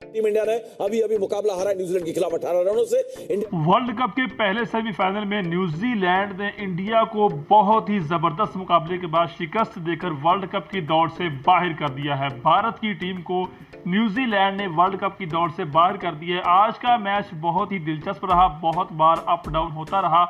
Team India ने अभी अभी मुकाबला हारा न्यूजीलैंड के खिलाफ 18 रनों से। वर्ल्ड कप के पहले सेमीफाइनल में न्यूजीलैंड ने इंडिया को बहुत ही जबरदस्त मुकाबले के बाद शिकस्त देकर वर्ल्ड कप की दौड़ से बाहर कर दिया है। भारत की टीम को न्यूजीलैंड ने वर्ल्ड कप की दौड़ से बाहर कर दिया है। आज का मैच बहुत ही दिलचस्प रहा, बहुत बार अप डाउन होता रहा।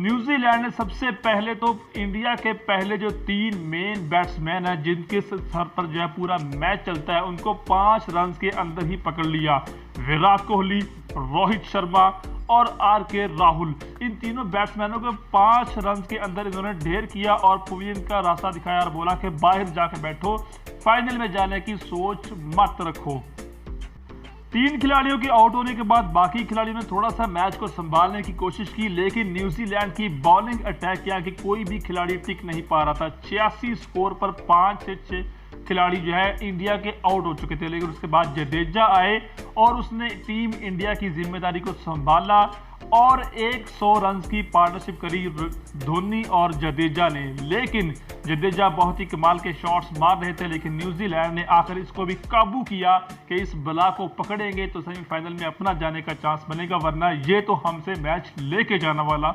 न्यूजीलैंड ने सबसे पहले तो इंडिया के पहले जो 3 मेन बैट्समैन हैं जिनके सर पर जो है पूरा मैच चलता है, उनको 5 रन के अंदर ही पकड़ लिया। विराट कोहली, रोहित शर्मा और आर.के. राहुल, इन तीनों बैट्समैनों को 5 रन के अंदर इन्होंने ढेर किया और पवेलियन का रास्ता दिखाया और बोला कि बाहर जाके बैठो, फाइनल में जाने की सोच मत रखो। 3 खिलाड़ियों के आउट होने के बाद बाकी खिलाड़ियों ने थोड़ा सा मैच को संभालने की कोशिश की, लेकिन न्यूजीलैंड की बॉलिंग अटैक किया कि कोई भी खिलाड़ी टिक नहीं पा रहा था। 86 स्कोर पर 5 से 6 खिलाड़ी जो है इंडिया के आउट हो चुके थे, लेकिन उसके बाद जडेजा आए और उसने टीम इंडिया की जिम्मेदारी को संभाला और 100 रन की पार्टनरशिप करी धोनी और जडेजा ने। लेकिन जडेजा बहुत ही कमाल के शॉट्स मार रहे थे, लेकिन न्यूजीलैंड ने आखिर इसको भी काबू किया कि इस बला को पकड़ेंगे तो सेमीफाइनल में अपना जाने का चांस बनेगा, वरना ये तो हमसे मैच लेके जाने वाला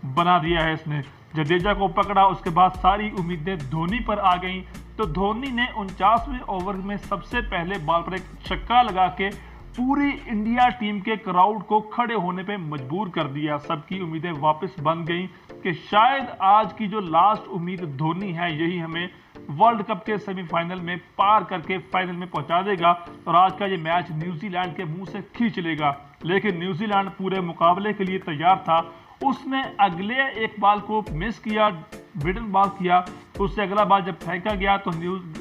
बना दिया है इसने। जडेजा को पकड़ा, उसके बाद सारी उम्मीदें धोनी पर आ गई, तो धोनी ने 49वें ओवर में सबसे पहले बॉल पर एक छक्का लगा के पूरी इंडिया टीम के क्राउड को खड़े होने पे मजबूर कर दिया। सबकी उम्मीदें वापस बन गई कि शायद आज की जो लास्ट उम्मीद धोनी है यही हमें वर्ल्ड कप के सेमीफाइनल में पार करके फाइनल में पहुंचा देगा और आज का ये मैच न्यूजीलैंड के मुंह से खींच लेगा। लेकिन न्यूजीलैंड पूरे मुकाबले के लिए तैयार था। उसने अगले एक बॉल को मिस किया, मिडल बॉल किया, उससे अगला बॉल जब फेंका गया तो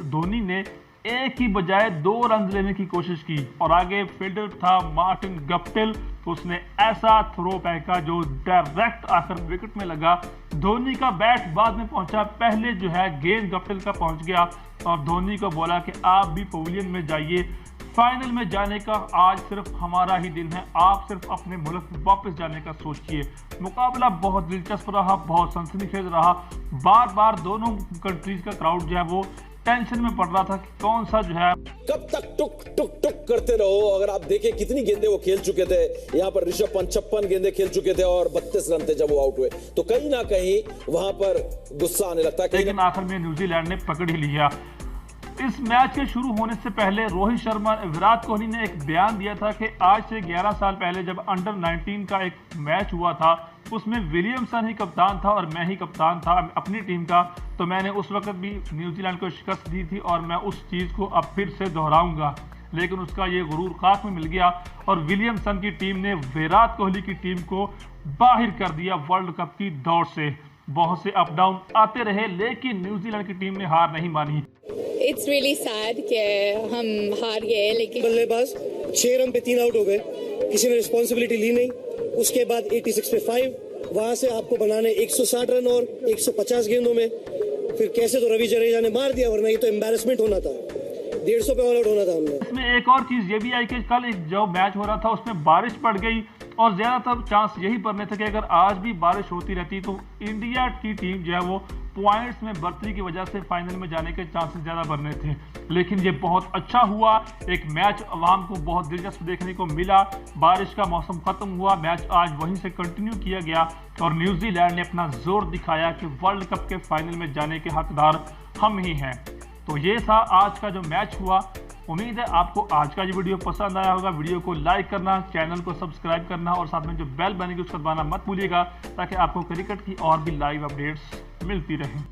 धोनी ने एक ही बजाय 2 रन लेने की कोशिश की और आगे फील्डर था मार्टिन गप्टिल, तो उसने ऐसा थ्रो फेंका जो डायरेक्ट आकर विकेट में लगा। धोनी का बैट बाद में पहुंचा, पहले जो है गेंद गप्टिल का पहुंच गया और धोनी को बोला कि आप भी पवेलियन में जाइए, फाइनल में जाने का आज सिर्फ हमारा ही दिन है, आप सिर्फ अपने मुल्क वापस जाने का सोचिए। मुकाबला बहुत दिलचस्प रहा, बहुत सनसनीखेज रहा। बार बार दोनों कंट्रीज का क्राउड जो है वो टेंशन में पड़ रहा था कि कौन सा जो है कब तक टुक टुक टुक करते रहो। अगर आप देखें कितनी गेंदें वो खेल चुके थे, यहाँ पर ऋषभ पंत 56 गेंदें खेल चुके थे और 32 रन थे जब वो आउट हुए, तो कहीं ना कहीं वहां पर गुस्सा आने लगता है। लेकिन आखिर में न्यूजीलैंड ने पकड़ ही लिया। इस मैच के शुरू होने से पहले रोहित शर्मा, विराट कोहली ने एक बयान दिया था कि आज से 11 साल पहले जब अंडर 19 का एक मैच हुआ था, उसमें विलियमसन ही कप्तान था और मैं ही कप्तान था अपनी टीम का, तो मैंने उस वक्त भी न्यूजीलैंड को शिकस्त दी थी और मैं उस चीज़ को अब फिर से दोहराऊंगा। लेकिन उसका ये गुरूर खाक में मिल गया और विलियमसन की टीम ने विराट कोहली की टीम को बाहर कर दिया वर्ल्ड कप की दौड़ से। बहुत से अप डाउन आते रहे, लेकिन न्यूजीलैंड की टीम ने हार नहीं मानी। इट्स रियली सैड कि हम हार गए, लेकिन बल्लेबाज 6 रन पे 3 आउट हो गए, किसी ने रिस्पॉन्सिबिलिटी ली नहीं। उसके बाद 86 पे 5, वहां से आपको बनाने 160 रन और 150 गेंदों में, फिर कैसे तो रवि जडेजा ने मार दिया, वरना ये तो एम्बैरेसमेंट होना था, 150 पे ऑल आउट होना था हमने। इसमें एक और चीज ये भी आई कि कल जो मैच हो रहा था उसमें बारिश पड़ गई और ज्यादातर चांस यही बनने थे कि अगर आज भी बारिश होती रहती तो इंडिया की टीम जो है वो पॉइंट्स में बढ़तरी की वजह से फाइनल में जाने के चांसेस ज्यादा बनने थे। लेकिन ये बहुत अच्छा हुआ, एक मैच अवाम को बहुत दिलचस्प देखने को मिला। बारिश का मौसम खत्म हुआ, मैच आज वहीं से कंटिन्यू किया गया और न्यूजीलैंड ने अपना जोर दिखाया कि वर्ल्ड कप के फाइनल में जाने के हकदार हम ही हैं। तो ये था आज का जो मैच हुआ। उम्मीद है आपको आज का ये वीडियो पसंद आया होगा। वीडियो को लाइक करना, चैनल को सब्सक्राइब करना और साथ में जो बेल बनेगी उसको दबाना मत भूलिएगा, ताकि आपको क्रिकेट की और भी लाइव अपडेट्स मिलती रहें।